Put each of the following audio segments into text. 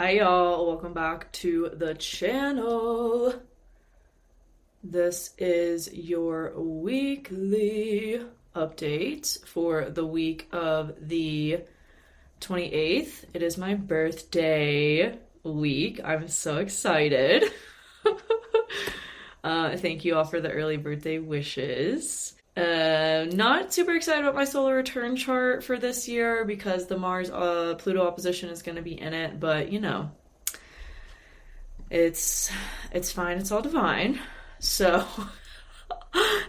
Hi y'all, welcome back to the channel. This is your weekly update for the week of the 28th. It is my birthday week. I'm so excited. Thank you all for the early birthday wishes. Not super excited about my solar return chart for this year because the Mars Pluto opposition is going to be in it, but you know, it's fine, it's all divine. So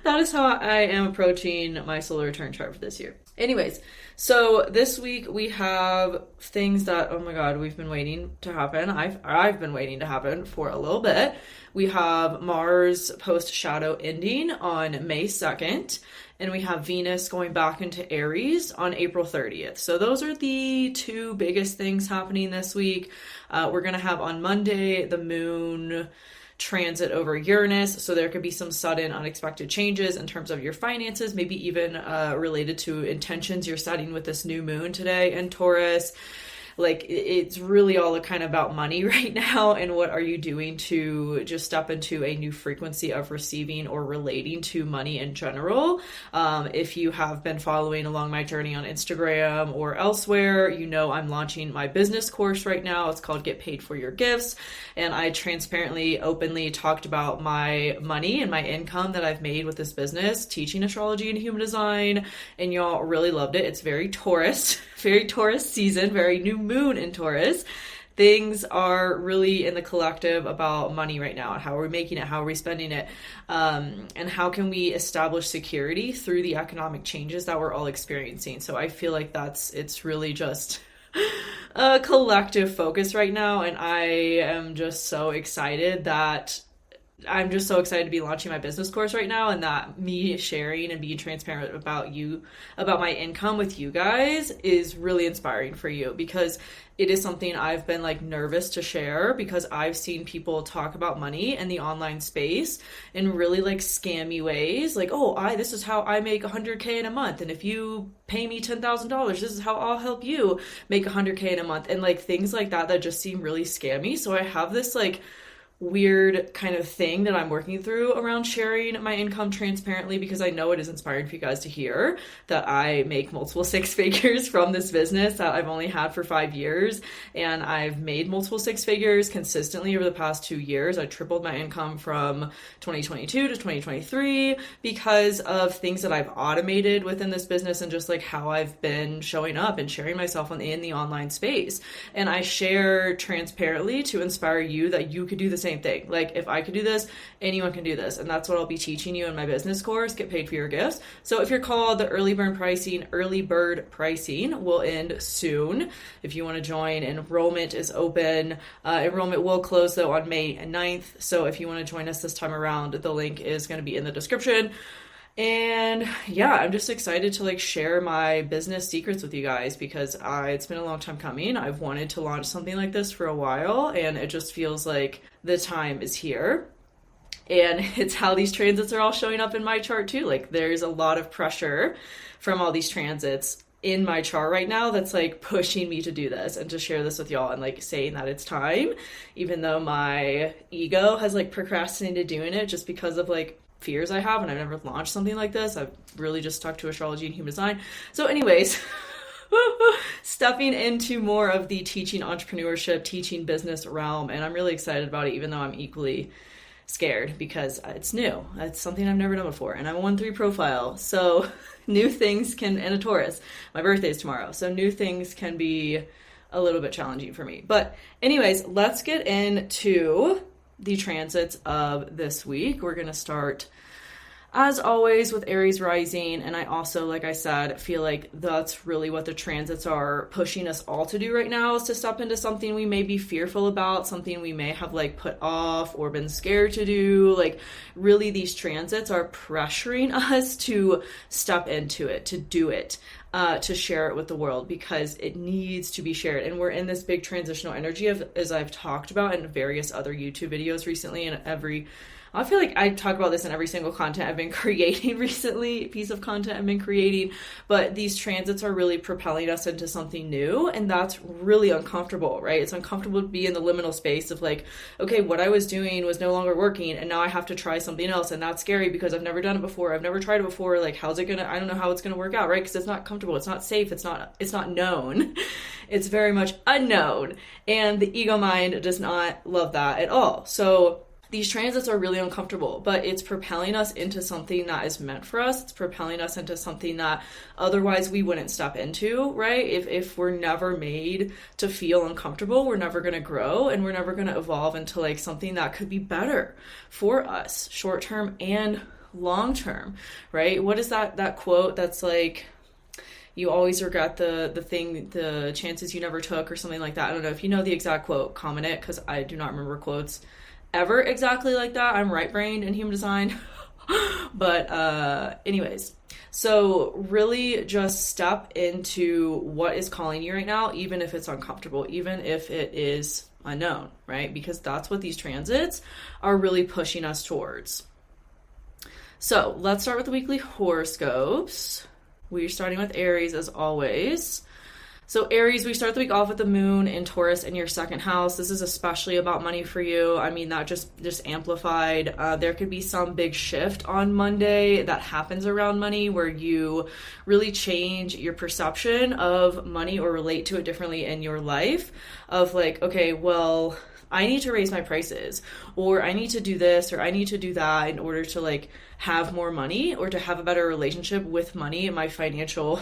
that is how I am approaching my solar return chart for this year. Anyways, so this week we have things that, oh my god, we've been waiting to happen. I've been waiting to happen for a little bit. We have Mars post shadow ending on May 2nd, and we have Venus going back into Aries on April 30th. So those are the two biggest things happening this week. We're going to have on Monday the moon transit over Uranus, so there could be some sudden unexpected changes in terms of your finances, maybe even related to intentions you're setting with this new moon today in Taurus. Like, it's really all kind of about money right now, and what are you doing to just step into a new frequency of receiving or relating to money in general. If you have been following along my journey on Instagram or elsewhere, you know I'm launching my business course right now. It's called Get Paid for Your Gifts, and I transparently, openly talked about my money and my income that I've made with this business, teaching astrology and human design, and y'all really loved it. It's very Taurus season, very new moon in Taurus. Things are really in the collective about money right now, and how are we making it, how are we spending it, and how can we establish security through the economic changes that we're all experiencing. So I feel like it's really just a collective focus right now, and I am just so excited to be launching my business course right now, and that me sharing and being transparent about my income with you guys is really inspiring for you, because it is something I've been like nervous to share, because I've seen people talk about money in the online space in really like scammy ways. Like, oh, this is how I make $100K in a month, and if you pay me $10,000, this is how I'll help you make $100K in a month, and like things like that just seem really scammy. So I have this like weird kind of thing that I'm working through around sharing my income transparently, because I know it is inspiring for you guys to hear that I make multiple six figures from this business that I've only had for 5 years, and I've made multiple six figures consistently over the past 2 years. I tripled my income from 2022 to 2023 because of things that I've automated within this business, and just like how I've been showing up and sharing myself in the online space. And I share transparently to inspire you that you could do the same thing. Like, if I could do this, anyone can do this. And that's what I'll be teaching you in my business course, Get Paid for Your Gifts. So if you're called, the early bird pricing will end soon. If you want to join, enrollment is open. Enrollment will close though on May 9th. So if you want to join us this time around, the link is going to be in the description. And yeah, I'm just excited to like share my business secrets with you guys, because it's been a long time coming. I've wanted to launch something like this for a while, and it just feels like the time is here. And it's how these transits are all showing up in my chart too. Like, there's a lot of pressure from all these transits in my chart right now that's like pushing me to do this and to share this with y'all, and like saying that it's time, even though my ego has like procrastinated doing it just because of like fears I have, and I've never launched something like this. I've really just stuck to astrology and human design. So anyways, stepping into more of the teaching entrepreneurship, teaching business realm, and I'm really excited about it, even though I'm equally scared because it's new. It's something I've never done before, and I'm a 1-3 profile, so new things and a Taurus. My birthday is tomorrow, so new things can be a little bit challenging for me. But anyways, let's get into the transits of this week. We're going to start, as always, with Aries Rising, and I also, like I said, feel like that's really what the transits are pushing us all to do right now, is to step into something we may be fearful about, something we may have like put off or been scared to do. Like, really, these transits are pressuring us to step into it, to do it, to share it with the world, because it needs to be shared. And we're in this big transitional energy of, as I've talked about in various other YouTube videos recently, and every I feel like I talk about this in every single content I've been creating recently, piece of content I've been creating, but these transits are really propelling us into something new, and that's really uncomfortable, right? It's uncomfortable to be in the liminal space of like, okay, what I was doing was no longer working, and now I have to try something else, and that's scary because I've never done it before, I've never tried it before, like how's it gonna, I don't know how it's gonna work out, right? Because it's not comfortable, it's not safe, it's not known. It's very much unknown, and the ego mind does not love that at all. So these transits are really uncomfortable, but it's propelling us into something that is meant for us. It's propelling us into something that otherwise we wouldn't step into, right? If we're never made to feel uncomfortable, we're never going to grow, and we're never going to evolve into like something that could be better for us, short term and long term, right? What is that quote that's like, you always regret the chances you never took, or something like that? I don't know. If you know the exact quote, comment it, because I do not remember quotes ever exactly like that. I'm right-brained in human design. But anyways, so really just step into what is calling you right now, even if it's uncomfortable, even if it is unknown, right? Because that's what these transits are really pushing us towards. So let's start with the weekly horoscopes. We're starting with Aries as always. So Aries, we start the week off with the moon in Taurus in your second house. This is especially about money for you. I mean, that just amplified. There could be some big shift on Monday that happens around money where you really change your perception of money or relate to it differently in your life. Of like, okay, well, I need to raise my prices, or I need to do this, or I need to do that in order to like have more money, or to have a better relationship with money and my financial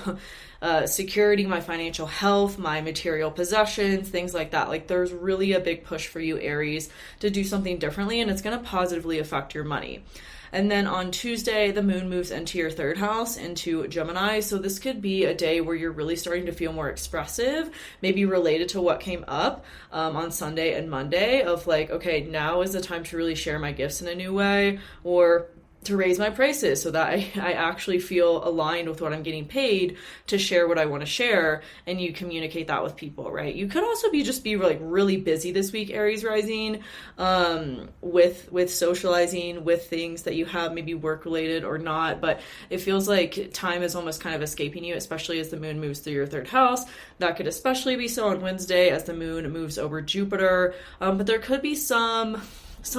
security, my financial health, my material possessions, things like that. Like there's really a big push for you, Aries, to do something differently, and it's going to positively affect your money. And then on Tuesday, the moon moves into your third house, into Gemini. So this could be a day where you're really starting to feel more expressive, maybe related to what came up on Sunday and Monday of like, okay, now is the time to really share my gifts in a new way, or to raise my prices so that I actually feel aligned with what I'm getting paid to share what I want to share, and you communicate that with people, right? You could also be like really busy this week, Aries Rising, with socializing, with things that you have, maybe work related or not, but it feels like time is almost kind of escaping you, especially as the moon moves through your third house. That could especially be so on Wednesday as the moon moves over Jupiter, but there could be some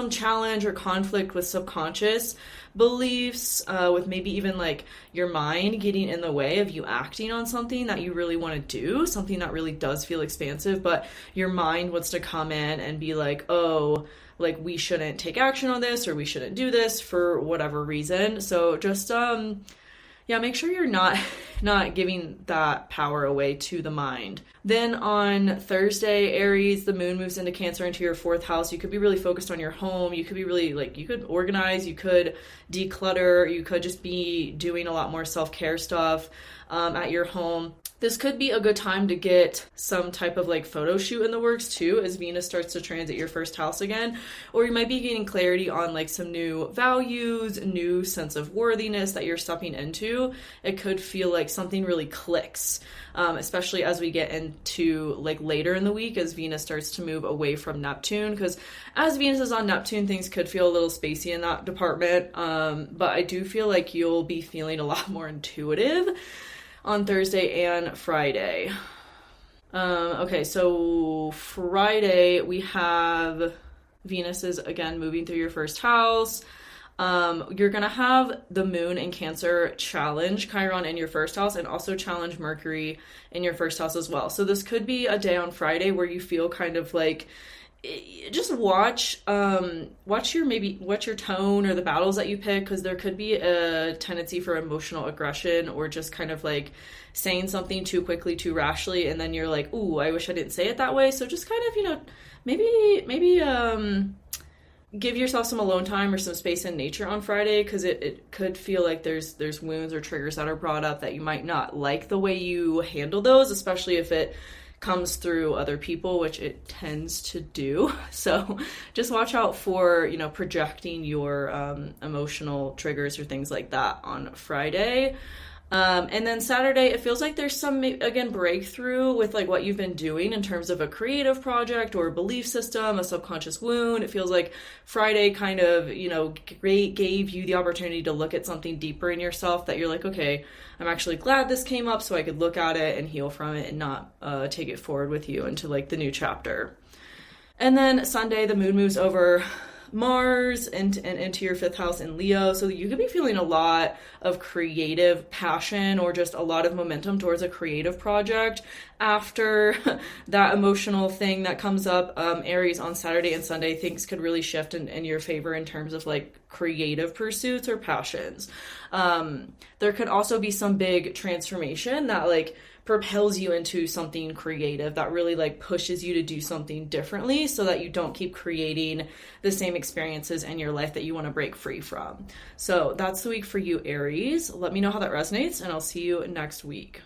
challenge or conflict with subconscious beliefs, with maybe even like your mind getting in the way of you acting on something that you really want to do, something that really does feel expansive, but your mind wants to come in and be like, oh, like we shouldn't take action on this, or we shouldn't do this for whatever reason. So just make sure you're not giving that power away to the mind. Then on Thursday, Aries, the moon moves into Cancer, into your fourth house. You could be really focused on your home. You could be really like, you could organize, you could declutter, you could just be doing a lot more self-care stuff at your home. This could be a good time to get some type of like photo shoot in the works too, as Venus starts to transit your first house again. Or you might be getting clarity on like some new values, new sense of worthiness that you're stepping into. It could feel like something really clicks, especially as we get into like later in the week as Venus starts to move away from Neptune. Because as Venus is on Neptune, things could feel a little spacey in that department. But I do feel like you'll be feeling a lot more intuitive on Thursday and Friday. Okay, so Friday we have Venus is again moving through your first house. You're gonna have the moon in Cancer challenge Chiron in your first house, and also challenge Mercury in your first house as well. So this could be a day on Friday where you feel kind of like, just watch your tone or the battles that you pick, because there could be a tendency for emotional aggression, or just kind of like saying something too quickly, too rashly, and then you're like, ooh, I wish I didn't say it that way. So just kind of, maybe give yourself some alone time or some space in nature on Friday, because it could feel like there's wounds or triggers that are brought up that you might not like the way you handle those, especially if it comes through other people, which it tends to do. So just watch out for, projecting your emotional triggers or things like that on Friday. And then Saturday, it feels like there's some, again, breakthrough with like what you've been doing in terms of a creative project or a belief system, a subconscious wound. It feels like Friday kind of, gave you the opportunity to look at something deeper in yourself that you're like, okay, I'm actually glad this came up so I could look at it and heal from it and not take it forward with you into like the new chapter. And then Sunday, the moon moves over Mars and into your 5th house in Leo. So you could be feeling a lot of creative passion or just a lot of momentum towards a creative project after that emotional thing that comes up. Aries on Saturday and Sunday, things could really shift in your favor in terms of like creative pursuits or passions. There could also be some big transformation that like propels you into something creative that really like pushes you to do something differently so that you don't keep creating the same experiences in your life that you want to break free from. So that's the week for you, Aries. Let me know how that resonates and I'll see you next week.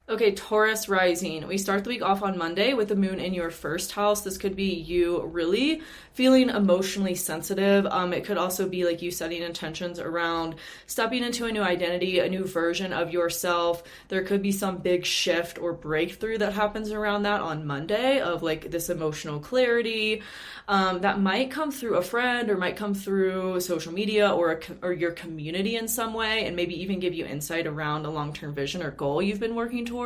Okay, Taurus Rising. We start the week off on Monday with the moon in your 1st house. This could be you really feeling emotionally sensitive. It could also be like you setting intentions around stepping into a new identity, a new version of yourself. There could be some big shift or breakthrough that happens around that on Monday of like this emotional clarity that might come through a friend or might come through social media or your community in some way, and maybe even give you insight around a long-term vision or goal you've been working towards.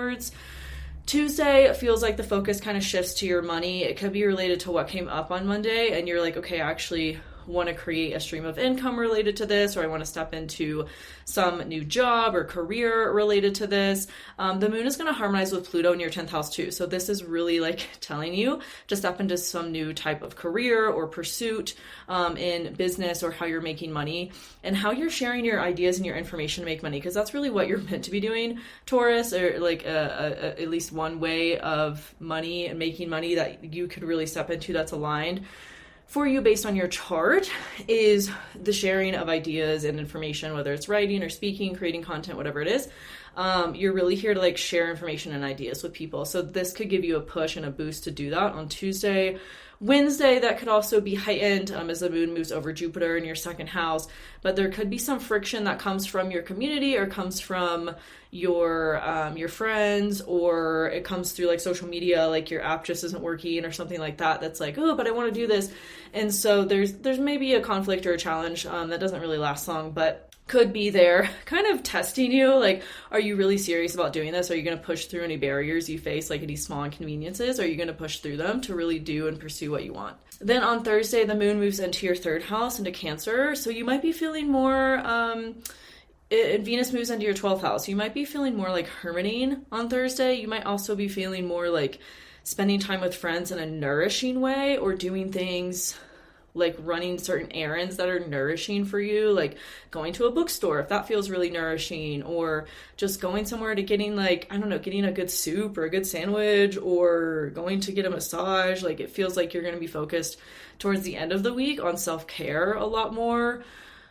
Tuesday feels like the focus kind of shifts to your money. It could be related to what came up on Monday and you're like, okay, I actually want to create a stream of income related to this, or I want to step into some new job or career related to this. The moon is going to harmonize with Pluto in your 10th house too. So this is really like telling you to step into some new type of career or pursuit in business, or how you're making money and how you're sharing your ideas and your information to make money. Because that's really what you're meant to be doing, Taurus, or like at least one way of money and making money that you could really step into that's aligned for you based on your chart is the sharing of ideas and information, whether it's writing or speaking, creating content, whatever it is. You're really here to like share information and ideas with people. So this could give you a push and a boost to do that on Tuesday. Wednesday, that could also be heightened as the moon moves over Jupiter in your 2nd house, but there could be some friction that comes from your community or comes from your friends, or it comes through like social media, like your app just isn't working or something like that. That's like, oh, but I want to do this. And so there's maybe a conflict or a challenge that doesn't really last long, but could be there kind of testing you. Like, are you really serious about doing this? Are you going to push through any barriers you face, like any small inconveniences? Are you going to push through them to really do and pursue what you want? Then on Thursday, the moon moves into your 3rd house, into Cancer. So you might be feeling more, Venus moves into your 12th house. You might be feeling more like hermiting on Thursday. You might also be feeling more like spending time with friends in a nourishing way, or doing things like running certain errands that are nourishing for you, like going to a bookstore if that feels really nourishing, or just going somewhere to getting like, I don't know, getting a good soup or a good sandwich, or going to get a massage. Like it feels like you're going to be focused towards the end of the week on self-care a lot more.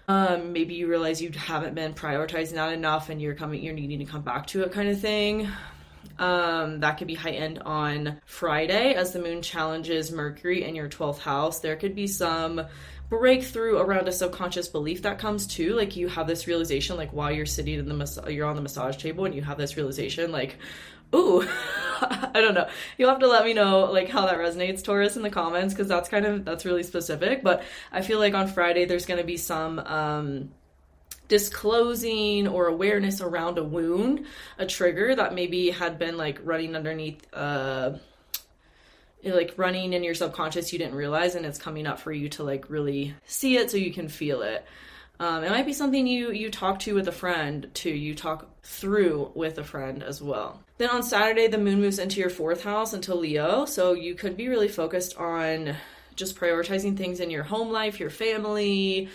Maybe you realize you haven't been prioritizing that enough and you're needing to come back to it, kind of thing. That could be heightened on Friday as the moon challenges Mercury in your 12th house. There could be some breakthrough around a subconscious belief that comes too. Like you have this realization, like while you're sitting you're on the massage table and you have this realization, like, ooh, I don't know. You'll have to let me know like how that resonates, Taurus, in the comments, because that's really specific. But I feel like on Friday there's going to be some disclosing or awareness around a wound, a trigger that maybe had been like running underneath, like running in your subconscious, you didn't realize, and it's coming up for you to like really see it so you can feel it. It might be something you talk to with a friend too. You talk through with a friend as well. Then on Saturday, the moon moves into your 4th house, into Leo. So you could be really focused on just prioritizing things in your home life, your family,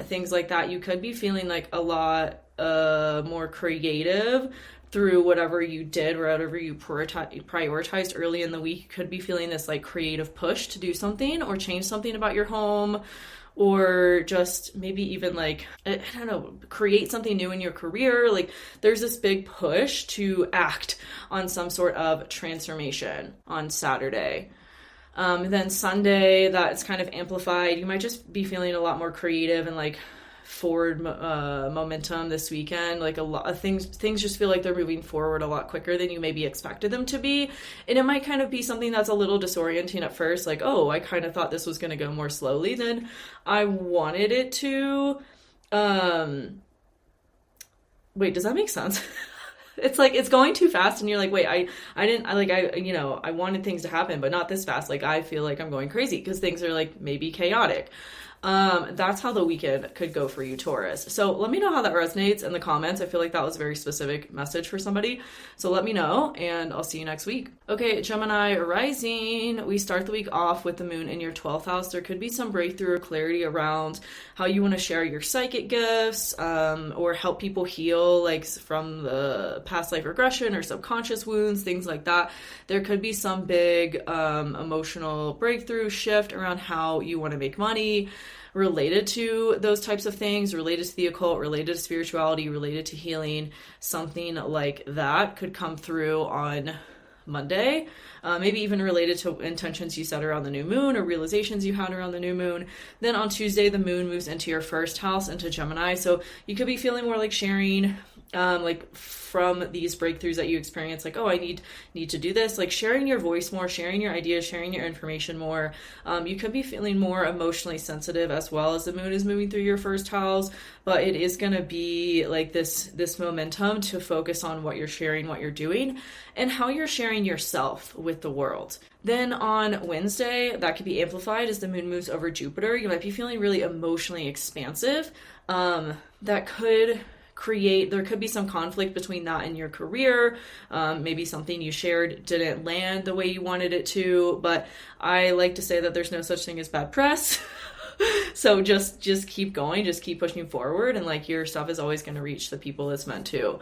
things like that. You could be feeling like a lot more creative through whatever you did, or whatever you prioritized early in the week. You could be feeling this like creative push to do something or change something about your home, or just maybe even like, I don't know, create something new in your career. Like there's this big push to act on some sort of transformation on Saturday. Then Sunday, that's kind of amplified. You might just be feeling a lot more creative and like forward momentum this weekend. Like a lot of things just feel like they're moving forward a lot quicker than you maybe expected them to be. And it might kind of be something that's a little disorienting at first. Like, oh, I kind of thought this was going to go more slowly than I wanted it to. Wait, does that make sense? It's like it's going too fast and you're like, wait, I wanted things to happen, but not this fast. Like I feel like I'm going crazy because things are like maybe chaotic. That's how the weekend could go for you, Taurus. So let me know how that resonates in the comments. I feel like that was a very specific message for somebody. So let me know, and I'll see you next week. Okay, Gemini Rising. We start the week off with the moon in your 12th house. There could be some breakthrough or clarity around how you want to share your psychic gifts, or help people heal, like from the past life regression or subconscious wounds, things like that. There could be some big emotional breakthrough shift around how you want to make money, related to those types of things, related to the occult, related to spirituality, related to healing. Something like that could come through on Monday, maybe even related to intentions you set around the new moon or realizations you had around the new moon. Then on Tuesday, the moon moves into your first house, into Gemini. So you could be feeling more like sharing, like from these breakthroughs that you experience, like, oh, I need to do this, like sharing your voice more, sharing your ideas, sharing your information more. You could be feeling more emotionally sensitive as well as the moon is moving through your first house, but it is going to be like this momentum to focus on what you're sharing, what you're doing, and how you're sharing yourself with the world. Then on Wednesday, that could be amplified as the moon moves over Jupiter. You might be feeling really emotionally expansive. That could there could be some conflict between that and your career. Maybe something you shared didn't land the way you wanted it to, but I like to say that there's no such thing as bad press. So just keep going, just keep pushing forward, and like your stuff is always going to reach the people it's meant to.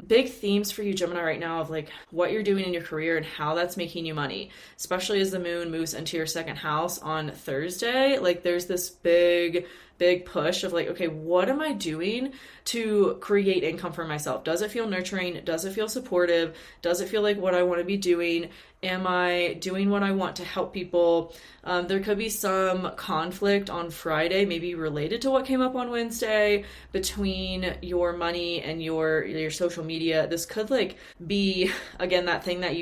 Big themes for you, Gemini, right now of like what you're doing in your career and how that's making you money, especially as the moon moves into your second house on Thursday. Like there's this big push of like, okay, what am I doing to create income for myself? Does it feel nurturing? Does it feel supportive? Does it feel like what I want to be doing? Am I doing what I want to help people? There could be some conflict on Friday, maybe related to what came up on Wednesday, between your money and your social media. This could like be, again, that thing that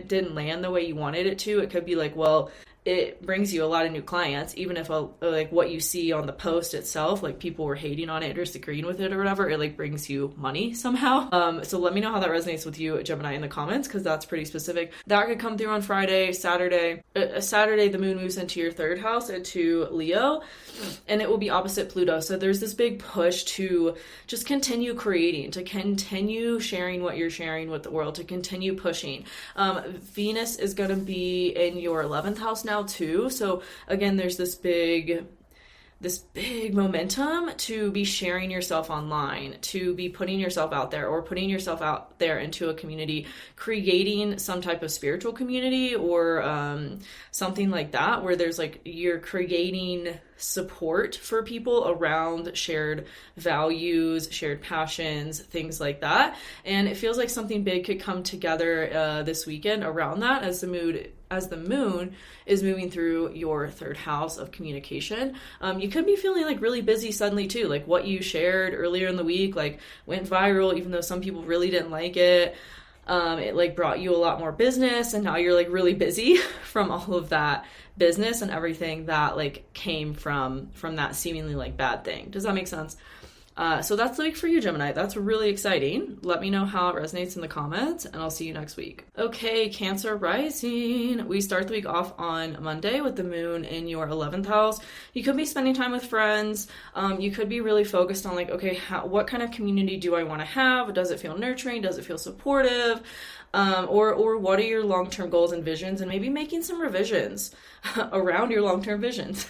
didn't land the way you wanted it to. It could be like, well, it brings you a lot of new clients, even if like what you see on the post itself, like people were hating on it or disagreeing with it or whatever, it like brings you money somehow. So let me know how that resonates with you, Gemini, in the comments, because that's pretty specific. That could come through on Friday. Saturday, the moon moves into your third house, into Leo, and it will be opposite Pluto. So there's this big push to just continue creating, to continue sharing what you're sharing with the world, to continue pushing. Venus is going to be in your 11th house now too. So again, there's this big momentum to be sharing yourself online, to be putting yourself out there, or putting yourself out there into a community, creating some type of spiritual community or something like that, where there's like, you're creating support for people around shared values, shared passions, things like that. And it feels like something big could come together this weekend around that as the moon is moving through your third house of communication. You could be feeling like really busy suddenly too, like what you shared earlier in the week like went viral, even though some people really didn't like it. It like brought you a lot more business, and now you're like really busy from all of that business and everything that like came from that seemingly like bad thing. Does that make sense? So that's the week for you, Gemini. That's really exciting. Let me know how it resonates in the comments, and I'll see you next week. Okay, Cancer Rising. We start the week off on Monday with the moon in your 11th house. You could be spending time with friends. You could be really focused on like, okay, what kind of community do I want to have? Does it feel nurturing? Does it feel supportive? Or what are your long-term goals and visions, and maybe making some revisions around your long-term visions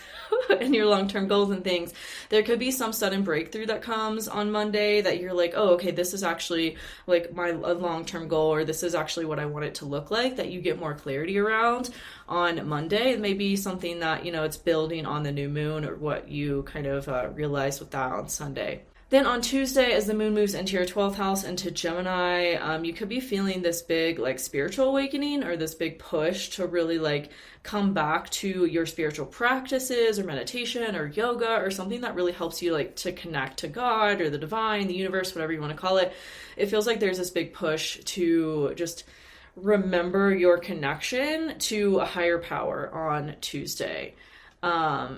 and your long-term goals and things. There could be some sudden breakthrough that comes on Monday that you're like, oh, okay, this is actually like my long-term goal, or this is actually what I want it to look like, that you get more clarity around on Monday. It may be something that, it's building on the new moon, or what you kind of realize with that on Sunday. Then on Tuesday, as the moon moves into your 12th house, into Gemini, you could be feeling this big like spiritual awakening, or this big push to really like come back to your spiritual practices or meditation or yoga or something that really helps you like to connect to God or the divine, the universe, whatever you want to call it. It feels like there's this big push to just remember your connection to a higher power on Tuesday.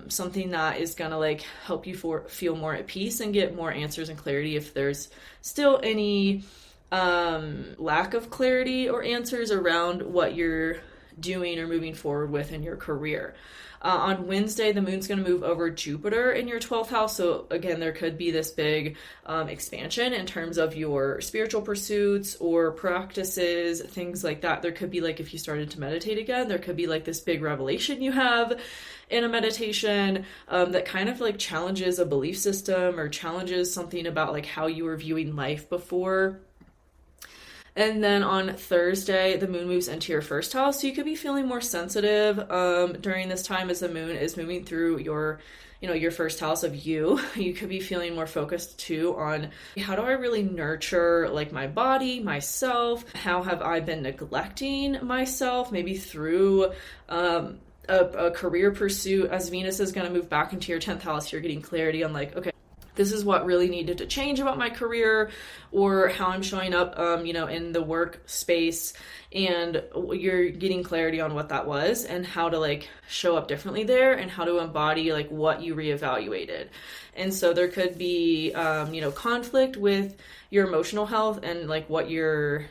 Something that is gonna like help you feel more at peace and get more answers and clarity if there's still any lack of clarity or answers around what you're doing or moving forward with in your career. On Wednesday, the moon's going to move over Jupiter in your 12th house. So again, there could be this big expansion in terms of your spiritual pursuits or practices, things like that. There could be like, if you started to meditate again, there could be like this big revelation you have in a meditation that kind of like challenges a belief system or challenges something about like how you were viewing life before. And then on Thursday, the moon moves into your first house. So you could be feeling more sensitive during this time as the moon is moving through your first house of you. You could be feeling more focused too on how do I really nurture like my body, myself? How have I been neglecting myself? Maybe through a career pursuit. As Venus is going to move back into your 10th house, you're getting clarity on like, okay, this is what really needed to change about my career or how I'm showing up, in the workspace, and you're getting clarity on what that was and how to like show up differently there and how to embody like what you reevaluated. And so there could be, conflict with your emotional health and like what you're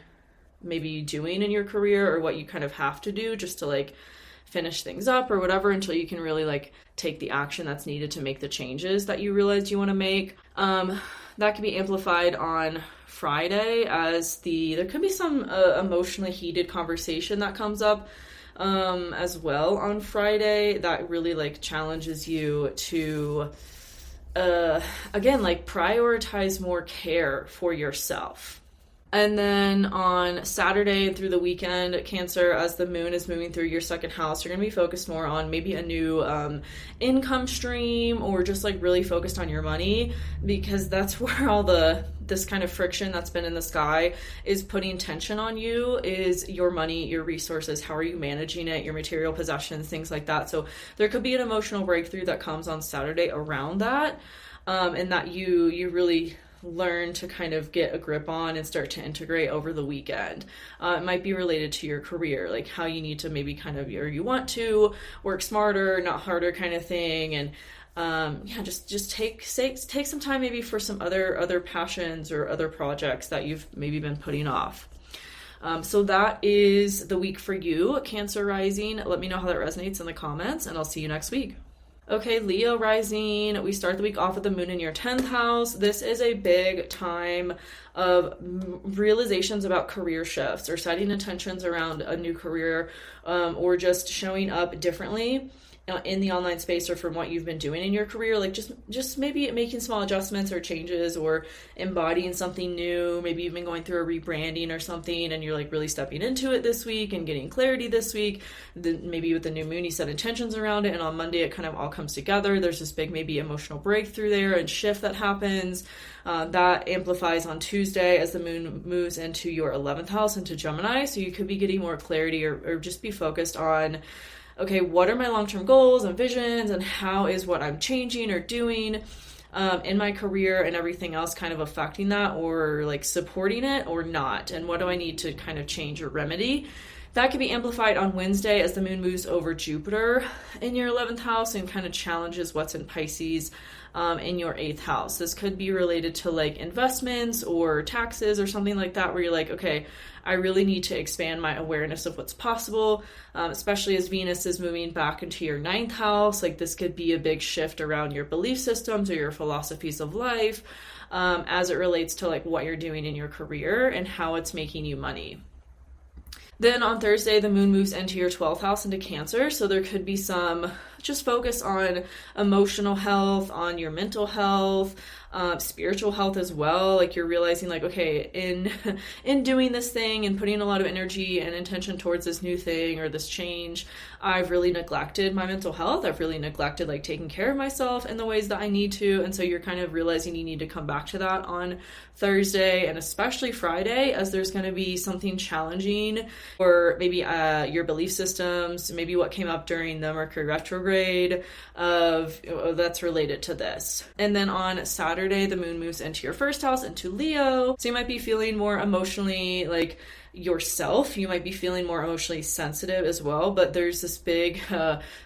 maybe doing in your career or what you kind of have to do just to like finish things up or whatever until you can really like take the action that's needed to make the changes that you realize you want to make. That can be amplified on Friday as there could be some emotionally heated conversation that comes up as well on Friday that really like challenges you to again like prioritize more care for yourself. And then on Saturday through the weekend, Cancer, as the moon is moving through your second house, you're going to be focused more on maybe a new income stream or just like really focused on your money, because that's where all this kind of friction that's been in the sky is putting tension on you, is your money, your resources, how are you managing it, your material possessions, things like that. So there could be an emotional breakthrough that comes on Saturday around that, and that you really learn to kind of get a grip on and start to integrate over the weekend. It might be related to your career, like how you need to maybe kind of, or you want to work smarter, not harder kind of thing. And just take some time maybe for some other passions or other projects that you've maybe been putting off. So that is the week for you, Cancer Rising. Let me know how that resonates in the comments, and I'll see you next week. Okay, Leo Rising, we start the week off with the moon in your 10th house. This is a big time of realizations about career shifts or setting intentions around a new career, or just showing up differently in the online space or from what you've been doing in your career. Like just maybe making small adjustments or changes or embodying something new. Maybe you've been going through a rebranding or something and you're like really stepping into it this week and getting clarity this week. Then maybe with the new moon you set intentions around it, and on Monday it kind of all comes together. There's this big maybe emotional breakthrough there and shift that happens. That amplifies on Tuesday as the moon moves into your 11th house, into Gemini. So you could be getting more clarity or just be focused on, okay, what are my long-term goals and visions, and how is what I'm changing or doing in my career and everything else kind of affecting that or like supporting it or not? And what do I need to kind of change or remedy? That can be amplified on Wednesday as the moon moves over Jupiter in your 11th house and kind of challenges what's in Pisces in your 8th house. This could be related to like investments or taxes or something like that, where you're like, okay, I really need to expand my awareness of what's possible, especially as Venus is moving back into your 9th house. Like this could be a big shift around your belief systems or your philosophies of life as it relates to like what you're doing in your career and how it's making you money. Then on Thursday, the moon moves into your 12th house, into Cancer. So there could be some just focus on emotional health, on your mental health, spiritual health as well. Like you're realizing like, okay, in doing this thing and putting a lot of energy and intention towards this new thing or this change, I've really neglected my mental health. I've really neglected like taking care of myself in the ways that I need to. And so you're kind of realizing you need to come back to that on Thursday and especially Friday, as there's going to be something challenging, or maybe your belief systems, maybe what came up during the Mercury retrograde that's related to this. And then on Saturday, the moon moves into your first house, into Leo. So you might be feeling more emotionally like yourself. You might be feeling more emotionally sensitive as well, but there's this big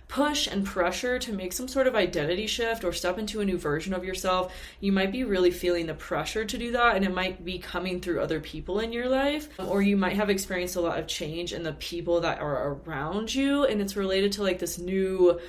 push and pressure to make some sort of identity shift or step into a new version of yourself. You might be really feeling the pressure to do that, and it might be coming through other people in your life, or you might have experienced a lot of change in the people that are around you, and it's related to like this new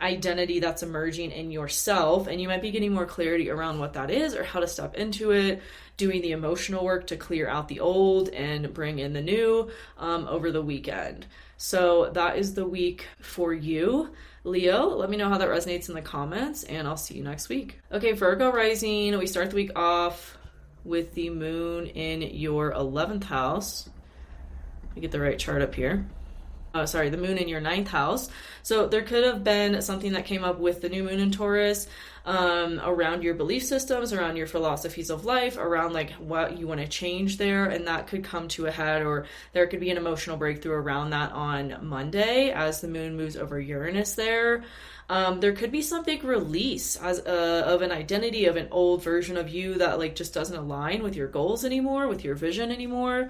identity that's emerging in yourself, and you might be getting more clarity around what that is or how to step into it, doing the emotional work to clear out the old and bring in the new over the weekend. So that is the week for you, Leo. Let me know how that resonates in the comments, and I'll see you next week. Okay, Virgo Rising, we start the week off with the moon in your 11th house. Let me get the right chart up here. The moon in your 9th house. So there could have been something that came up with the new moon in Taurus around your belief systems, around your philosophies of life, around like what you want to change there. And that could come to a head, or there could be an emotional breakthrough around that on Monday as the moon moves over Uranus there. There could be some big release of an identity, of an old version of you that like just doesn't align with your goals anymore, with your vision anymore,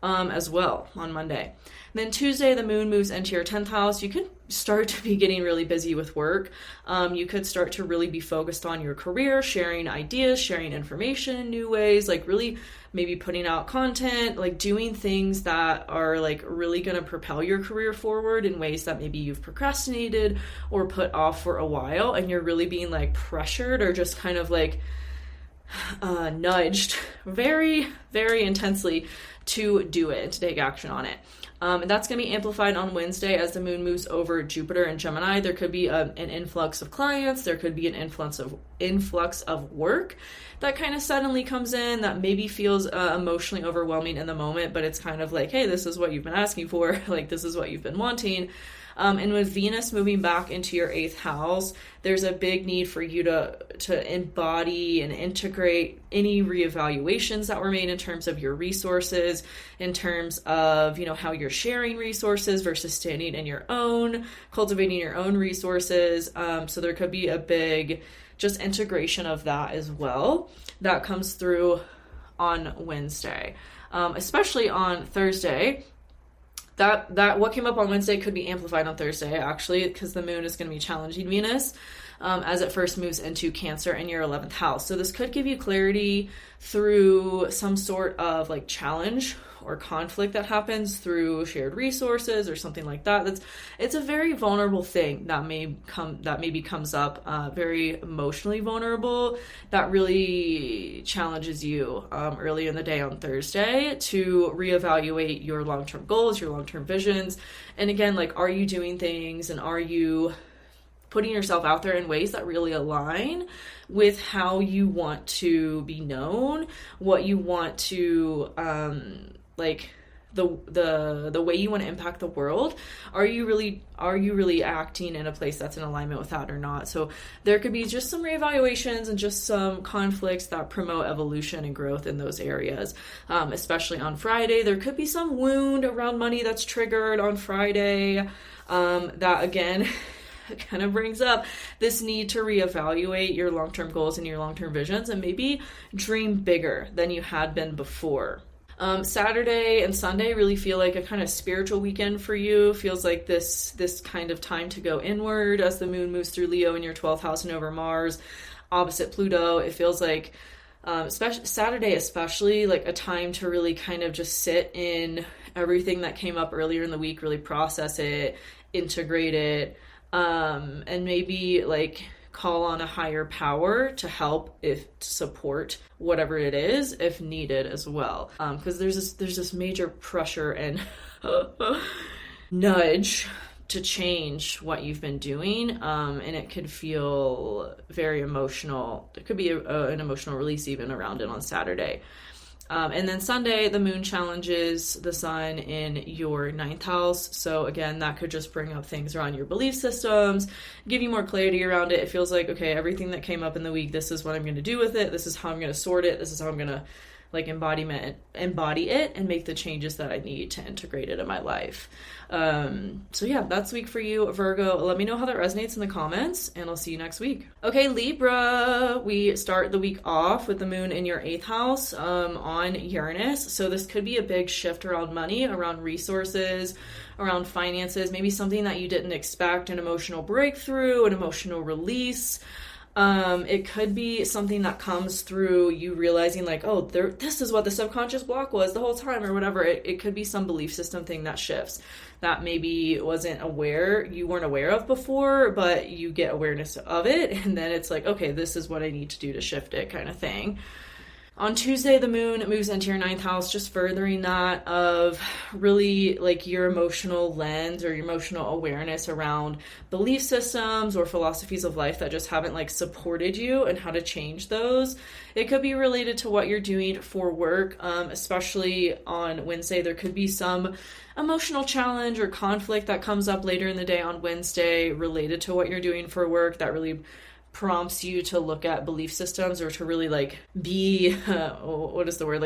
as well on Monday. Then Tuesday, the moon moves into your 10th house. You could start to be getting really busy with work. You could start to really be focused on your career, sharing ideas, sharing information in new ways, like really maybe putting out content, like doing things that are like really going to propel your career forward in ways that maybe you've procrastinated or put off for a while, and you're really being like pressured or just kind of like nudged very, very intensely to do it and to take action on it. And that's going to be amplified on Wednesday as the moon moves over Jupiter and Gemini. There could be an influx of clients. There could be an influx of work that kind of suddenly comes in that maybe feels emotionally overwhelming in the moment, but it's kind of like, hey, this is what you've been asking for. Like, this is what you've been wanting. And with Venus moving back into your 8th house, there's a big need for you to embody and integrate any reevaluations that were made in terms of your resources, in terms of, how you're sharing resources versus standing in your own, cultivating your own resources. So there could be a big just integration of that as well that comes through on Wednesday, especially on Thursday. That what came up on Wednesday could be amplified on Thursday, actually, because the moon is going to be challenging Venus as it first moves into Cancer in your 11th house. So this could give you clarity through some sort of like challenge or conflict that happens through shared resources or something like that. It's a very vulnerable thing that maybe comes up, very emotionally vulnerable, that really challenges you early in the day on Thursday to reevaluate your long-term goals, your long-term visions. And again, like, are you doing things and are you putting yourself out there in ways that really align with how you want to be known, what you want to the way you want to impact the world? Are you really acting in a place that's in alignment with that or not? So there could be just some reevaluations and just some conflicts that promote evolution and growth in those areas. Especially on Friday, there could be some wound around money that's triggered on Friday. That again kind of brings up this need to reevaluate your long-term goals and your long-term visions and maybe dream bigger than you had been before. Saturday and Sunday really feel like a kind of spiritual weekend for you. Feels like this kind of time to go inward as the moon moves through Leo in your 12th house and over Mars, opposite Pluto. It feels like Saturday especially, like a time to really kind of just sit in everything that came up earlier in the week, really process it, integrate it, and maybe like call on a higher power to help, to support whatever it is if needed as well. Because there's this major pressure and nudge to change what you've been doing, and it could feel very emotional. There could be an emotional release even around it on Saturday. And then Sunday, the moon challenges the sun in your 9th house. So again, that could just bring up things around your belief systems, give you more clarity around it. It feels like, okay, everything that came up in the week, this is what I'm going to do with it. This is how I'm going to sort it. This is how I'm going to like embody it and make the changes that I need to integrate it in my life. So yeah, that's the week for you, Virgo. Let me know how that resonates in the comments, and I'll see you next week. Okay, Libra, we start the week off with the moon in your 8th house on Uranus. So this could be a big shift around money, around resources, around finances, maybe something that you didn't expect, an emotional breakthrough, an emotional release. It could be something that comes through you realizing like, oh, this is what the subconscious block was the whole time or whatever. It could be some belief system thing that shifts that maybe you weren't aware of before, but you get awareness of it. And then it's like, okay, this is what I need to do to shift it kind of thing. On Tuesday, the moon moves into your 9th house, just furthering that of really like your emotional lens or your emotional awareness around belief systems or philosophies of life that just haven't like supported you and how to change those. It could be related to what you're doing for work, especially on Wednesday. There could be some emotional challenge or conflict that comes up later in the day on Wednesday related to what you're doing for work that really prompts you to look at belief systems or to really like be,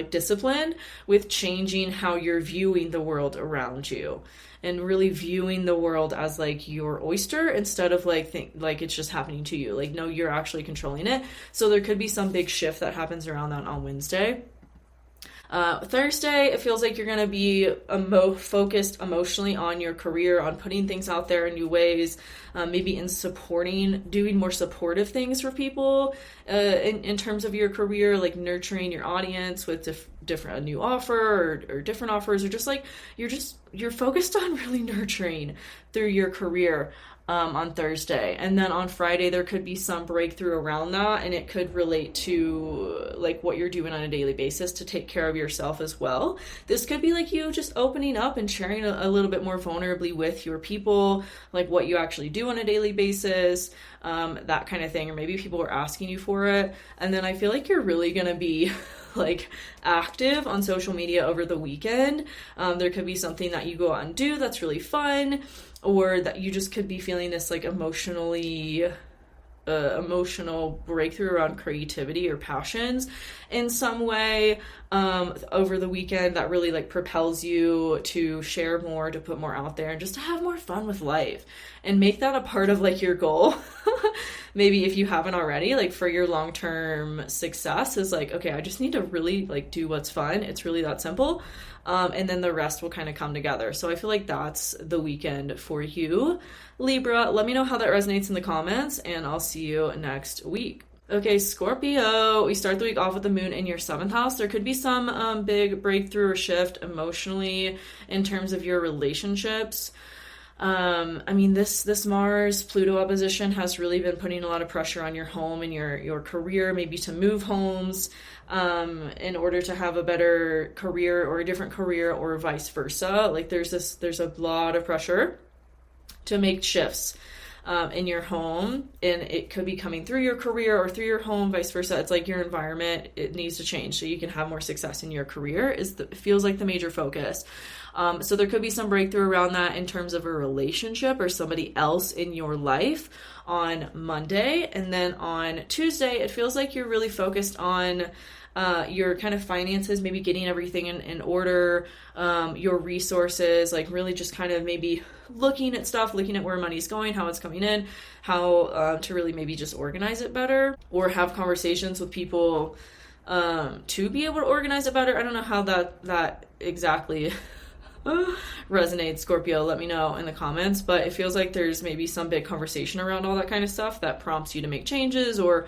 disciplined with changing how you're viewing the world around you and really viewing the world as like your oyster instead of like it's just happening to you. Like, no, you're actually controlling it. So there could be some big shift that happens around that on Wednesday. Thursday, it feels like you're going to be focused emotionally on your career, on putting things out there in new ways, maybe in doing more supportive things for people in terms of your career, like nurturing your audience with a new offer or different offers, or just like you're focused on really nurturing through your career. On Thursday. And then on Friday, there could be some breakthrough around that, and it could relate to like what you're doing on a daily basis to take care of yourself as well. This could be like you just opening up and sharing a little bit more vulnerably with your people, like what you actually do on a daily basis, that kind of thing. Or maybe people are asking you for it. And then I feel like you're really going to be like active on social media over the weekend. There could be something that you go out and do that's really fun, or that you just could be feeling this like emotional breakthrough around creativity or passions in some way over the weekend that really like propels you to share more, to put more out there, and just to have more fun with life and make that a part of like your goal. Maybe if you haven't already, like for your long-term success is like, okay, I just need to really like do what's fun. It's really that simple. And then the rest will kind of come together. So I feel like that's the weekend for you, Libra. Let me know how that resonates in the comments, and I'll see you next week. Okay, Scorpio, we start the week off with the moon in your 7th house. There could be some big breakthrough or shift emotionally in terms of your relationships. This Mars Pluto opposition has really been putting a lot of pressure on your home and your career, maybe to move homes, in order to have a better career or a different career, or vice versa. Like there's a lot of pressure to make shifts in your home, and it could be coming through your career or through your home, vice versa. It's like your environment, it needs to change so you can have more success in your career. Feels like the major focus. So there could be some breakthrough around that in terms of a relationship or somebody else in your life on Monday. And then on Tuesday, it feels like you're really focused on your kind of finances, maybe getting everything in order, your resources, like really just kind of maybe looking at where money's going, how it's coming in, how to really maybe just organize it better, or have conversations with people to be able to organize it better. I don't know how that exactly resonates, Scorpio. Let me know in the comments, but it feels like there's maybe some big conversation around all that kind of stuff that prompts you to make changes or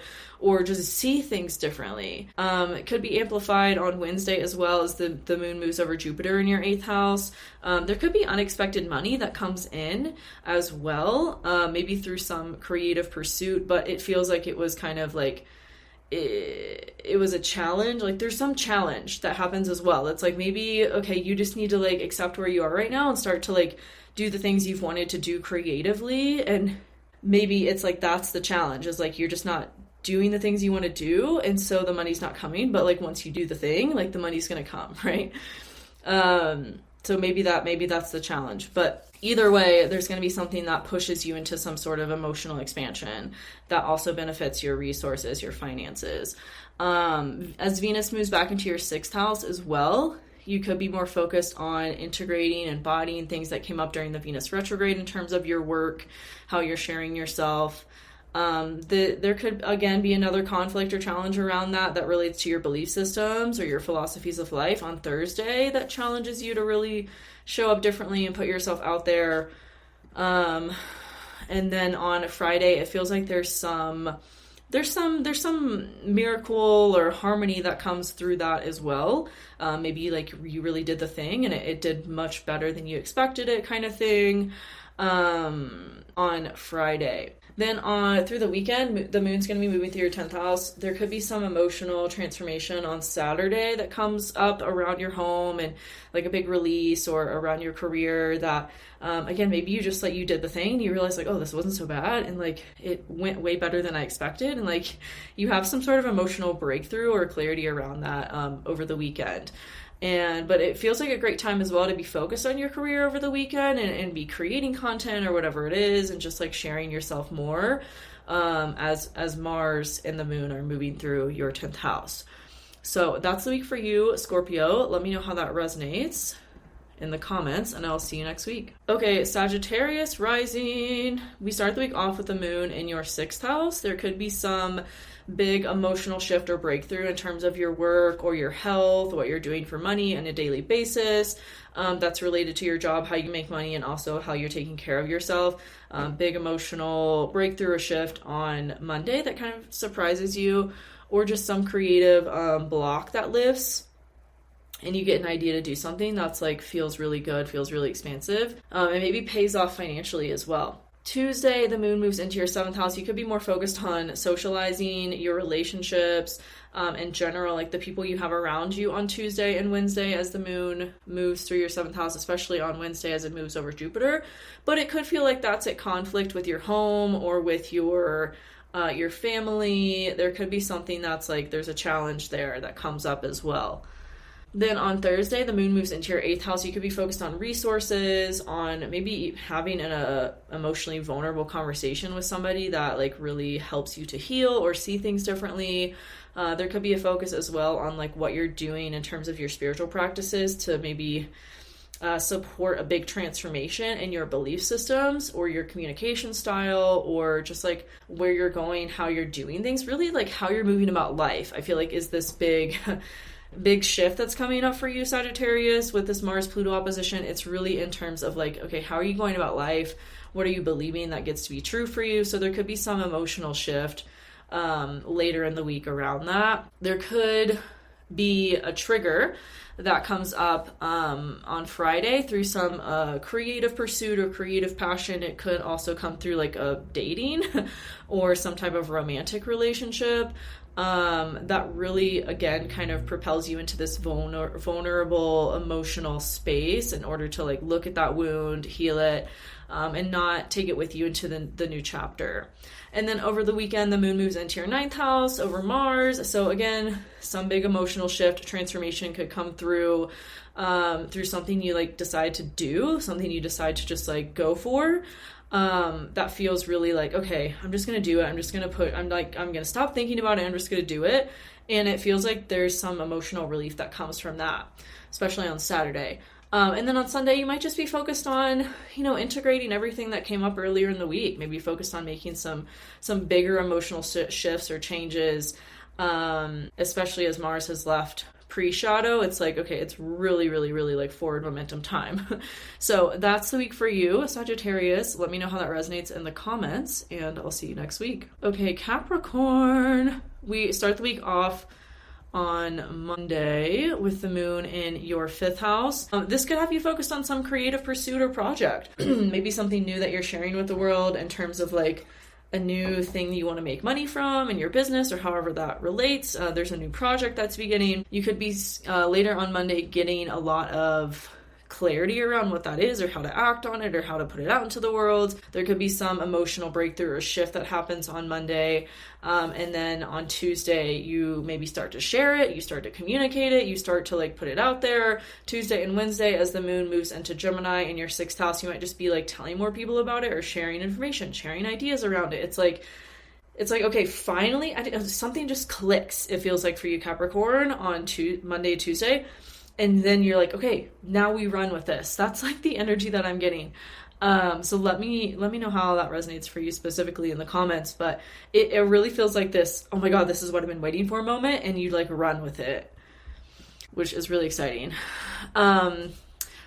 just see things differently. It could be amplified on Wednesday as well, as the moon moves over Jupiter in your 8th house. There could be unexpected money that comes in as well, maybe through some creative pursuit, but it feels like it was kind of like it was a challenge. Like there's some challenge that happens as well. It's like maybe, okay, you just need to like accept where you are right now and start to like do the things you've wanted to do creatively. And maybe it's like that's the challenge, is like you're just not doing the things you want to do, and so the money's not coming. But like once you do the thing, like the money's gonna come, right? So maybe that's the challenge. But either way, there's going to be something that pushes you into some sort of emotional expansion that also benefits your resources, your finances. As Venus moves back into your 6th house as well, you could be more focused on integrating and embodying things that came up during the Venus retrograde in terms of your work, how you're sharing yourself. There could again be another conflict or challenge around that relates to your belief systems or your philosophies of life on Thursday that challenges you to really show up differently and put yourself out there. And then on Friday, it feels like there's some miracle or harmony that comes through that as well. Maybe like you really did the thing and it did much better than you expected it, kind of thing, on Friday. Then through the weekend, the moon's going to be moving through your 10th house. There could be some emotional transformation on Saturday that comes up around your home and like a big release, or around your career that, again, maybe you just like you did the thing and you realize like, oh, this wasn't so bad. And like it went way better than I expected. And like you have some sort of emotional breakthrough or clarity around that over the weekend. But it feels like a great time as well to be focused on your career over the weekend and be creating content or whatever it is, and just like sharing yourself more as Mars and the moon are moving through your 10th house. So that's the week for you, Scorpio. Let me know how that resonates in the comments, and I'll see you next week. Okay, Sagittarius Rising. We start the week off with the moon in your 6th house. There could be some big emotional shift or breakthrough in terms of your work or your health, what you're doing for money on a daily basis. That's related to your job, how you make money, and also how you're taking care of yourself. Big emotional breakthrough or shift on Monday that kind of surprises you, or just some creative block that lifts and you get an idea to do something that's like feels really good, feels really expansive, and maybe pays off financially as well. Tuesday, the moon moves into your 7th house. You could be more focused on socializing, your relationships, in general, like the people you have around you on Tuesday and Wednesday as the moon moves through your 7th house, especially on Wednesday as it moves over Jupiter. But it could feel like that's at conflict with your home or with your family. There could be something that's like there's a challenge there that comes up as well. Then on Thursday, the moon moves into your 8th house. You could be focused on resources, on maybe having an emotionally vulnerable conversation with somebody that like really helps you to heal or see things differently. There could be a focus as well on like what you're doing in terms of your spiritual practices to maybe support a big transformation in your belief systems or your communication style, or just like where you're going, how you're doing things, really like how you're moving about life. I feel like is this big shift that's coming up for you, Sagittarius, with this Mars-Pluto opposition. It's really in terms of like, okay, how are you going about life? What are you believing that gets to be true for you? So there could be some emotional shift later in the week around that. There could be a trigger that comes up on Friday through some creative pursuit or creative passion. It could also come through like a dating or some type of romantic relationship. That really, again, kind of propels you into this vulnerable emotional space in order to like look at that wound, heal it, and not take it with you into the new chapter. And then over the weekend, the moon moves into your 9th house over Mars. So again, some big emotional shift, transformation could come through something you like decide to do, something you decide to just like go for. That feels really like, okay, I'm just going to do it. I'm going to stop thinking about it. I'm just going to do it. And it feels like there's some emotional relief that comes from that, especially on Saturday. And then on Sunday, you might just be focused on, integrating everything that came up earlier in the week, maybe focused on making some bigger emotional shifts or changes, especially as Mars has left pre-shadow. It's like, okay, it's really, really, really like forward momentum time. So that's the week for you, Sagittarius. Let me know how that resonates in the comments, and I'll see you next week. Okay, Capricorn. We start the week off on Monday with the moon in your 5th house. This could have you focused on some creative pursuit or project. Maybe something new that you're sharing with the world in terms of like a new thing you want to make money from in your business or however that relates. There's a new project that's beginning. You could be later on Monday getting a lot of clarity around what that is or how to act on it or how to put it out into the world. There could be some emotional breakthrough or shift that happens on Monday. And then on Tuesday, you maybe start to share it, you start to communicate it, you start to like put it out there. Tuesday and Wednesday, as the moon moves into Gemini in your 6th house, you might just be like telling more people about it or sharing information, sharing ideas around it. It's like, okay, finally, something just clicks, it feels like, for you, Capricorn, on Monday, Tuesday. And then you're like, okay, now we run with this. That's like the energy that I'm getting. So let me know how that resonates for you specifically in the comments. But it really feels like this, oh my God, this is what I've been waiting for moment. And you like run with it, which is really exciting.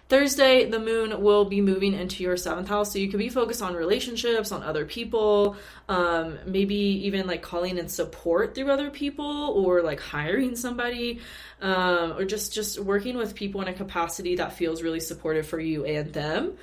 Thursday, the moon will be moving into your 7th house. So you could be focused on relationships, on other people, maybe even like calling in support through other people or like hiring somebody, or just working with people in a capacity that feels really supportive for you and them,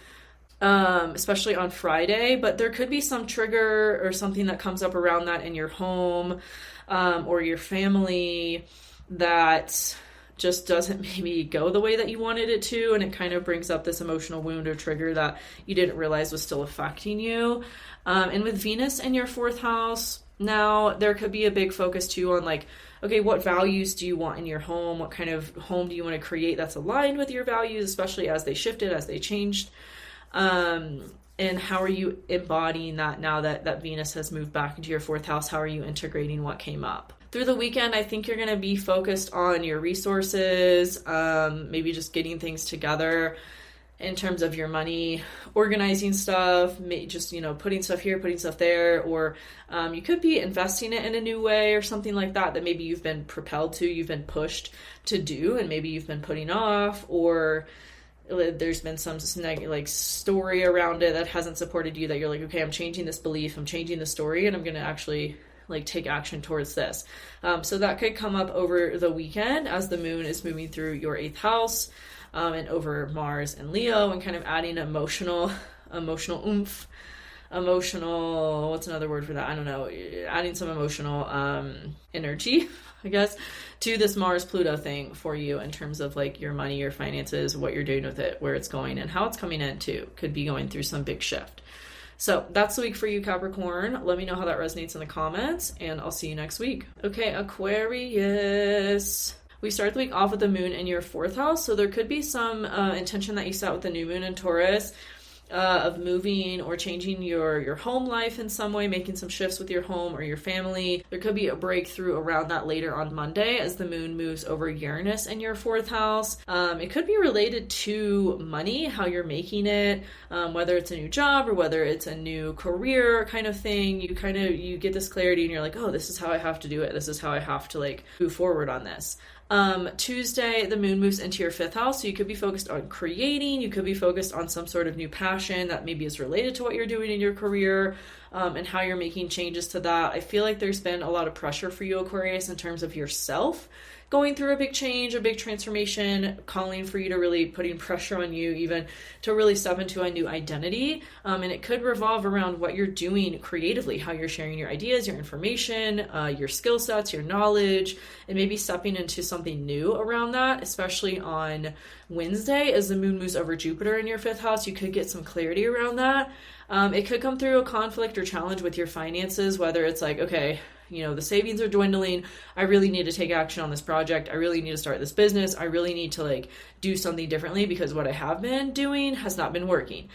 especially on Friday. But there could be some trigger or something that comes up around that in your home, or your family that just doesn't maybe go the way that you wanted it to, and it kind of brings up this emotional wound or trigger that you didn't realize was still affecting you. And with Venus in your 4th house, now there could be a big focus too on like, okay, what values do you want in your home? What kind of home do you want to create that's aligned with your values, especially as they shifted, as they changed? And how are you embodying that now that Venus has moved back into your 4th house? How are you integrating what came up? Through the weekend, I think you're going to be focused on your resources, maybe just getting things together in terms of your money, organizing stuff, just, putting stuff here, putting stuff there, or you could be investing it in a new way or something like that maybe you've been propelled to, you've been pushed to do, and maybe you've been putting off, or there's been some like story around it that hasn't supported you, that you're like, okay, I'm changing this belief, I'm changing the story, and I'm going to actually like take action towards this. So that could come up over the weekend as the moon is moving through your 8th house, and over Mars and Leo, and kind of adding emotional oomph, what's another word for that? I don't know. Adding some emotional energy, I guess, to this Mars Pluto thing for you in terms of like your money, your finances, what you're doing with it, where it's going, and how it's coming in too. Could be going through some big shift. So that's the week for you, Capricorn. Let me know how that resonates in the comments, and I'll see you next week. Okay, Aquarius. We start the week off with the moon in your 4th house. So there could be some intention that you set with the new moon in Taurus, of moving or changing your home life in some way, making some shifts with your home or your family. There could be a breakthrough around that later on Monday as the moon moves over Uranus in your 4th house. It could be related to money, how you're making it, whether it's a new job or whether it's a new career kind of thing. You get this clarity and you're like, oh, this is how I have to do it. This is how I have to like move forward on this. Tuesday, the moon moves into your 5th house. So you could be focused on creating, you could be focused on some sort of new passion that maybe is related to what you're doing in your career, and how you're making changes to that. I feel like there's been a lot of pressure for you, Aquarius, in terms of yourself going through a big change, a big transformation, calling for you to really putting pressure on you even to really step into a new identity. And it could revolve around what you're doing creatively, how you're sharing your ideas, your information, your skill sets, your knowledge, and maybe stepping into something new around that, especially on Wednesday as the moon moves over Jupiter in your 5th house. You could get some clarity around that. It could come through a conflict or challenge with your finances, whether it's like, okay, the savings are dwindling. I really need to take action on this project. I really need to start this business. I really need to like do something differently because what I have been doing has not been working.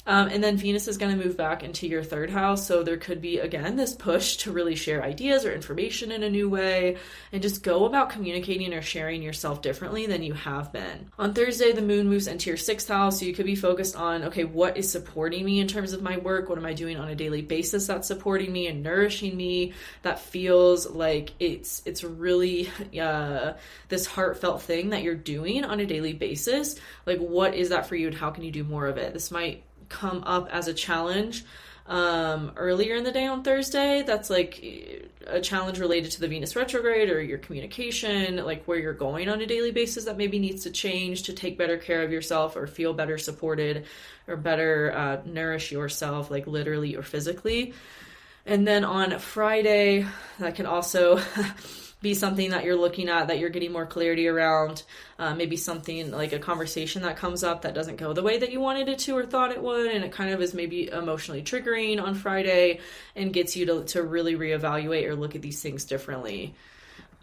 And then Venus is going to move back into your 3rd house. So there could be, again, this push to really share ideas or information in a new way and just go about communicating or sharing yourself differently than you have been. On Thursday, the moon moves into your 6th house. So you could be focused on, okay, what is supporting me in terms of my work? What am I doing on a daily basis that's supporting me and nourishing me? That feels like it's really this heartfelt thing that you're doing on a daily basis. Like, what is that for you and how can you do more of it? This might come up as a challenge earlier in the day on Thursday. That's like a challenge related to the Venus retrograde or your communication, like where you're going on a daily basis that maybe needs to change to take better care of yourself or feel better supported or better nourish yourself, like literally or physically. And then on Friday, that can also be something that you're looking at, that you're getting more clarity around. Maybe something like a conversation that comes up that doesn't go the way that you wanted it to or thought it would, and it kind of is maybe emotionally triggering on Friday and gets you to really reevaluate or look at these things differently.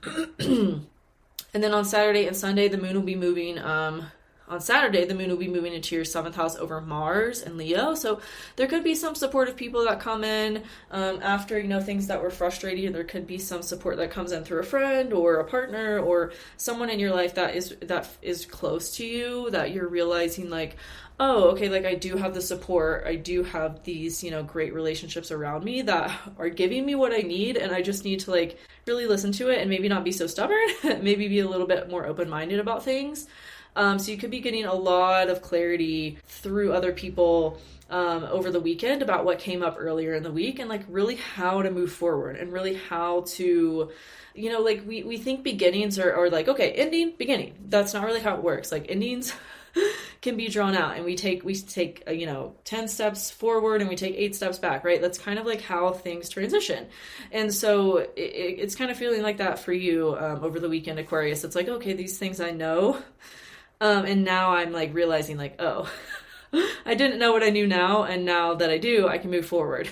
And then on Saturday and Sunday, the moon will be moving. On Saturday, the moon will be moving into your 7th house over Mars and Leo. So there could be some supportive people that come in after, things that were frustrating. There could be some support that comes in through a friend or a partner or someone in your life that is close to you, that you're realizing like, oh, okay, like I do have the support. I do have these, great relationships around me that are giving me what I need. And I just need to like really listen to it and maybe not be so stubborn, maybe be a little bit more open-minded about things. So you could be getting a lot of clarity through other people over the weekend about what came up earlier in the week and like really how to move forward and really how to, like we think beginnings are like, okay, ending, beginning. That's not really how it works. Like endings can be drawn out and we take 10 steps forward and we take 8 steps back, right? That's kind of like how things transition. And so it's kind of feeling like that for you over the weekend, Aquarius. It's like, okay, these things I know. And now I'm like realizing like, oh, I didn't know what I knew now. And now that I do, I can move forward.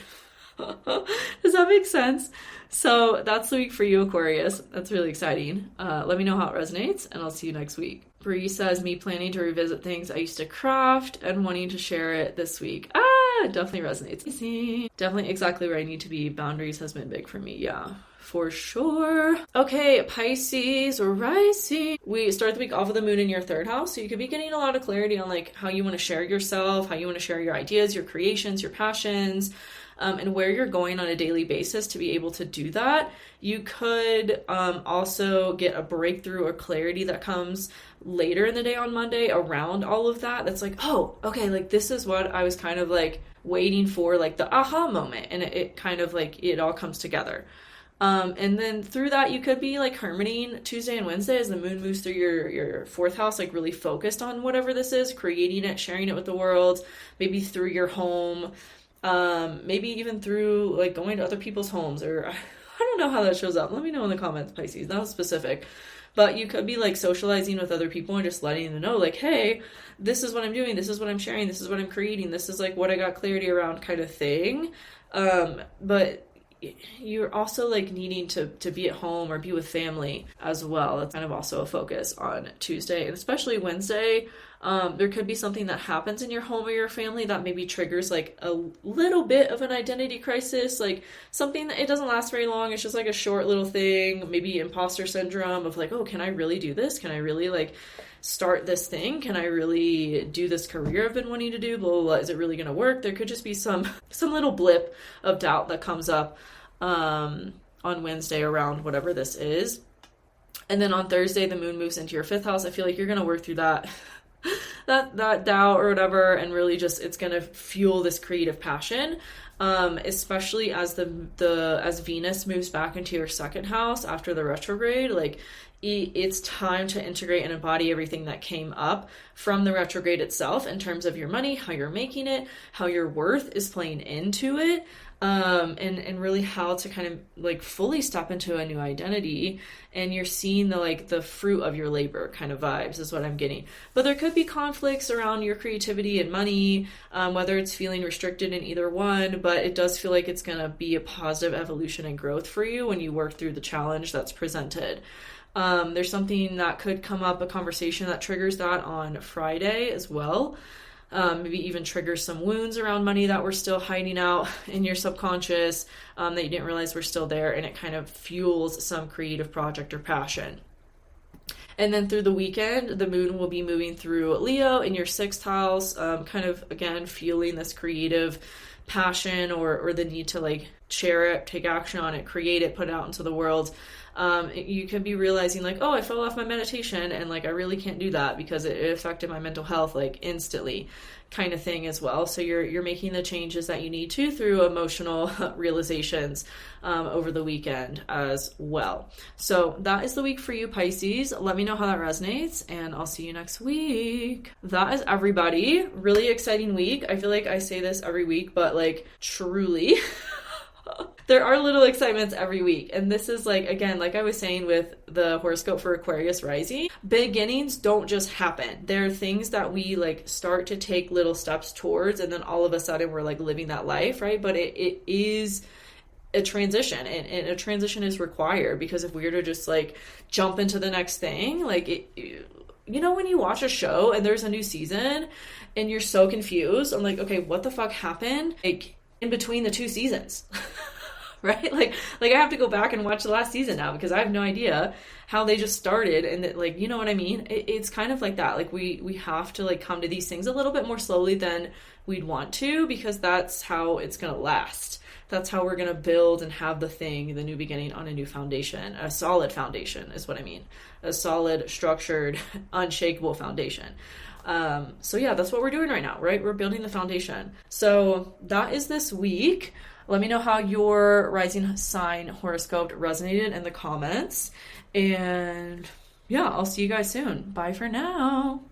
Does that make sense? So that's the week for you, Aquarius. That's really exciting. Let me know how it resonates and I'll see you next week. Bree says, me planning to revisit things I used to craft and wanting to share it this week. It definitely resonates. Definitely exactly where I need to be. Boundaries has been big for me. Yeah. For sure. Okay, Pisces Rising. We start the week off with the moon in your 3rd house, so you could be getting a lot of clarity on like how you want to share yourself, how you want to share your ideas, your creations, your passions, and where you're going on a daily basis to be able to do that. You could also get a breakthrough or clarity that comes later in the day on Monday around all of that. That's like, oh, okay, like this is what I was kind of like waiting for, like the aha moment, and it kind of like it all comes together. And then through that, you could be like hermiting Tuesday and Wednesday as the moon moves through your 4th house, like really focused on whatever this is, creating it, sharing it with the world, maybe through your home, maybe even through like going to other people's homes, or I don't know how that shows up. Let me know in the comments, Pisces, not specific. But you could be like socializing with other people and just letting them know like, hey, this is what I'm doing. This is what I'm sharing. This is what I'm creating. This is like what I got clarity around kind of thing. But you're also like needing to be at home or be with family as well. That's kind of also a focus on Tuesday and especially Wednesday. There could be something that happens in your home or your family that maybe triggers like a little bit of an identity crisis, like something that it doesn't last very long. It's just like a short little thing, maybe imposter syndrome of like, oh, can I really do this? Can I really like start this thing? Can I really do this career I've been wanting to do? Blah, blah, blah. Is it really going to work? There could just be some little blip of doubt that comes up on Wednesday around whatever this is. And then on Thursday, the moon moves into your 5th house. I feel like you're going to work through that doubt or whatever, and really just it's going to fuel this creative passion. Especially as as Venus moves back into your 2nd house after the retrograde, like it's time to integrate and embody everything that came up from the retrograde itself in terms of your money, how you're making it, how your worth is playing into it, and really how to kind of like fully step into a new identity. And you're seeing the fruit of your labor kind of vibes is what I'm getting. But there could be conflicts around your creativity and money, whether it's feeling restricted in either one, but it does feel like it's going to be a positive evolution and growth for you when you work through the challenge that's presented. There's something that could come up, a conversation that triggers that on Friday as well. Maybe even triggers some wounds around money that were still hiding out in your subconscious, that you didn't realize were still there, and it kind of fuels some creative project or passion. And then through the weekend, the moon will be moving through Leo in your 6th house, kind of, again, fueling this creative passion or the need to like share it, take action on it, create it, put it out into the world. You could be realizing like, oh, I fell off my meditation and like I really can't do that because it affected my mental health like instantly, kind of thing as well. So you're making the changes that you need to through emotional realizations over the weekend as well. So that is the week for you, Pisces. Let me know how that resonates and I'll see you next week. That is everybody. Really exciting week. I feel like I say this every week, but like truly there are little excitements every week. And this is like, again, like I was saying with the horoscope for Aquarius Rising, beginnings don't just happen. They're things that we like start to take little steps towards, and then all of a sudden we're like living that life, right? But it is a transition, and a transition is required, because if we were to just like jump into the next thing, like you know, when you watch a show and there's a new season and you're so confused, I'm like, okay, what the fuck happened like in between the two seasons? Right? Like I have to go back and watch the last season now because I have no idea how they just started. And that, like, you know what I mean? It's kind of like that. Like we have to like come to these things a little bit more slowly than we'd want to, because that's how it's going to last. That's how we're going to build and have the new beginning on a new foundation. A solid foundation is what I mean. A solid, structured, unshakable foundation. So yeah, that's what we're doing right now, right? We're building the foundation. So that is this week. Let me know how your rising sign horoscope resonated in the comments. And yeah, I'll see you guys soon. Bye for now.